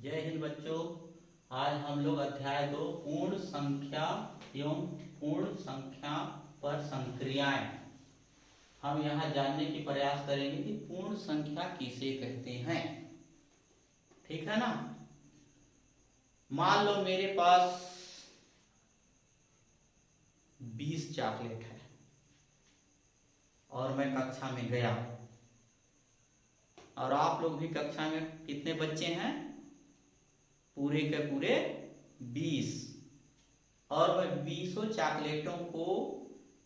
जय हिंद बच्चों। आज हम लोग अध्याय 2 पूर्ण संख्या एवं पूर्ण संख्या पर संक्रियाएं हम यहाँ जानने की प्रयास करेंगे कि पूर्ण संख्या किसे कहते हैं। ठीक है ना। मान लो मेरे पास 20 चॉकलेट है और मैं कक्षा में गया और आप लोग भी कक्षा में कितने बच्चे हैं? पूरे के पूरे 20। और मैं 20 चॉकलेटों को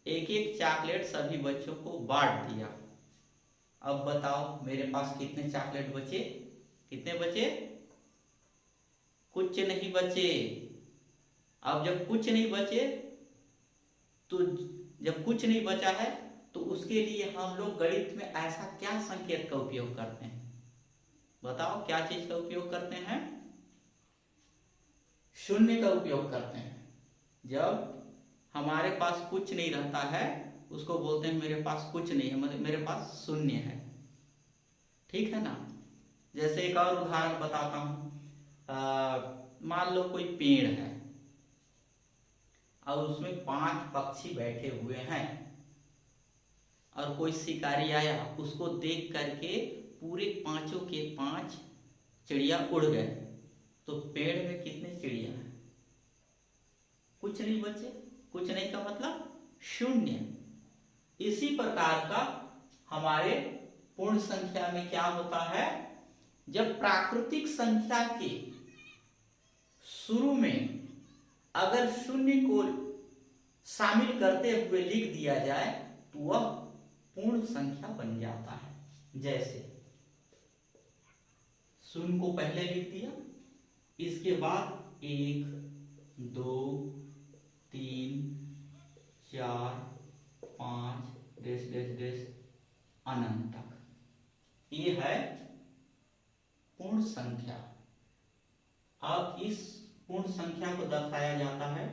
एक एक चॉकलेट सभी बच्चों को बांट दिया। अब बताओ मेरे पास कितने चॉकलेट बचे? कितने बचे? कुछ नहीं बचे। अब जब कुछ नहीं बचे तो जब कुछ नहीं बचा है तो उसके लिए हम लोग गणित में ऐसा क्या संकेत का उपयोग करते हैं? बताओ क्या चीज का उपयोग करते हैं? शून्य का उपयोग करते हैं। जब हमारे पास कुछ नहीं रहता है उसको बोलते हैं मेरे पास कुछ नहीं है, मतलब मेरे पास शून्य है। ठीक है ना। जैसे एक और उदाहरण बताता हूं। मान लो कोई पेड़ है और उसमें 5 पक्षी बैठे हुए हैं और कोई शिकारी आया, उसको देख करके पूरे 5 के 5 चिड़िया उड़ गए, तो पेड़ में कितने चिड़िया हैं? कुछ नहीं बचे। कुछ नहीं का मतलब शून्य। इसी प्रकार का हमारे पूर्ण संख्या में क्या होता है? जब प्राकृतिक संख्या के शुरू में अगर शून्य को शामिल करते हुए लिख दिया जाए तो वह पूर्ण संख्या बन जाता है। जैसे शून्य को पहले लिख दिया, इसके बाद 1 2 3 4 5 डेश डेश डेश अनंत तक। ये है पूर्ण संख्या। अब इस पूर्ण संख्या को दर्शाया जाता है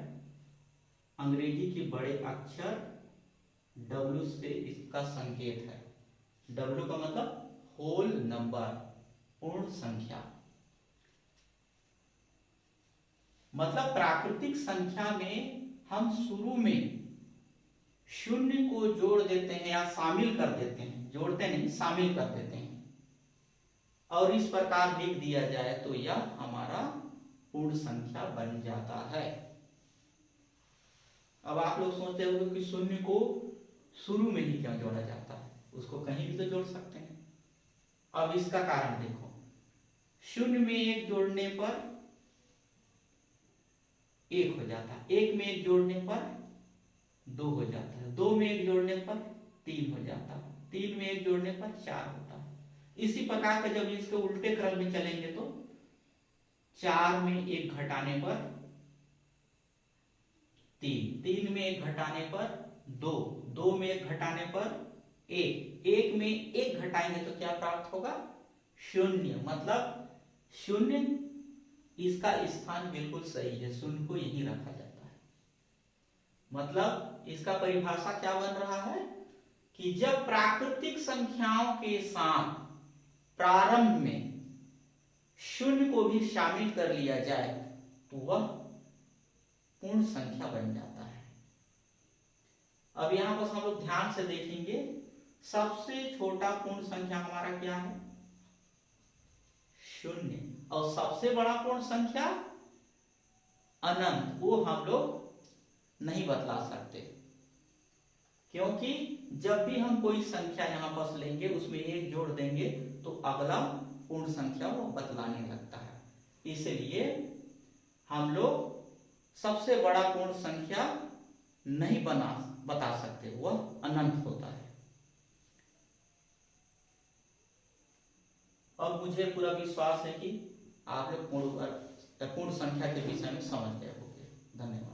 अंग्रेजी के बड़े अक्षर W से। इसका संकेत है W का मतलब होल नंबर, पूर्ण संख्या। मतलब प्राकृतिक संख्या में हम शुरू में शून्य को जोड़ देते हैं या शामिल कर देते हैं, जोड़ते नहीं शामिल कर देते हैं, और इस प्रकार लिख दिया जाए तो यह हमारा पूर्ण संख्या बन जाता है। अब आप लोग सोचते होंगे कि शून्य को शुरू में ही क्यों जोड़ा जाता है, उसको कहीं भी तो जोड़ सकते हैं। अब इसका कारण देखो, शून्य में 1 जोड़ने पर 1 हो जाता है, 1 में 1 जोड़ने पर 2 हो जाता है, 2 में 1 जोड़ने पर 3 हो जाता है, 3 में 1 जोड़ने पर 4 होता है। इसी प्रकार का जब इसके उल्टे क्रम में चलेंगे तो 4 में 1 घटाने पर 3, 3 में 1 घटाने पर 2, 2 में 1 घटाने पर 1, 1 में 1 घटाएंगे तो क्या प्राप्त होगा? शून्य। मतलब शून्य, इसका स्थान बिल्कुल सही है, शून्य को यही रखा जाता है। मतलब इसका परिभाषा क्या बन रहा है कि जब प्राकृतिक संख्याओं के साथ प्रारंभ में शून्य को भी शामिल कर लिया जाए तो वह पूर्ण संख्या बन जाता है। अब यहां पर हम लोग ध्यान से देखेंगे, सबसे छोटा पूर्ण संख्या हमारा क्या है? शून्य। और सबसे बड़ा पूर्ण संख्या अनंत, वो हम लोग नहीं बतला सकते, क्योंकि जब भी हम कोई संख्या यहां पर लेंगे उसमें 1 जोड़ देंगे तो अगला पूर्ण संख्या वो बतलाने लगता है। इसलिए हम लोग सबसे बड़ा पूर्ण संख्या नहीं बता सकते, वह अनंत होता है। अब मुझे पूरा विश्वास है कि आप लोग पूर्ण संख्या के विषय में समझ गए होंगे। धन्यवाद।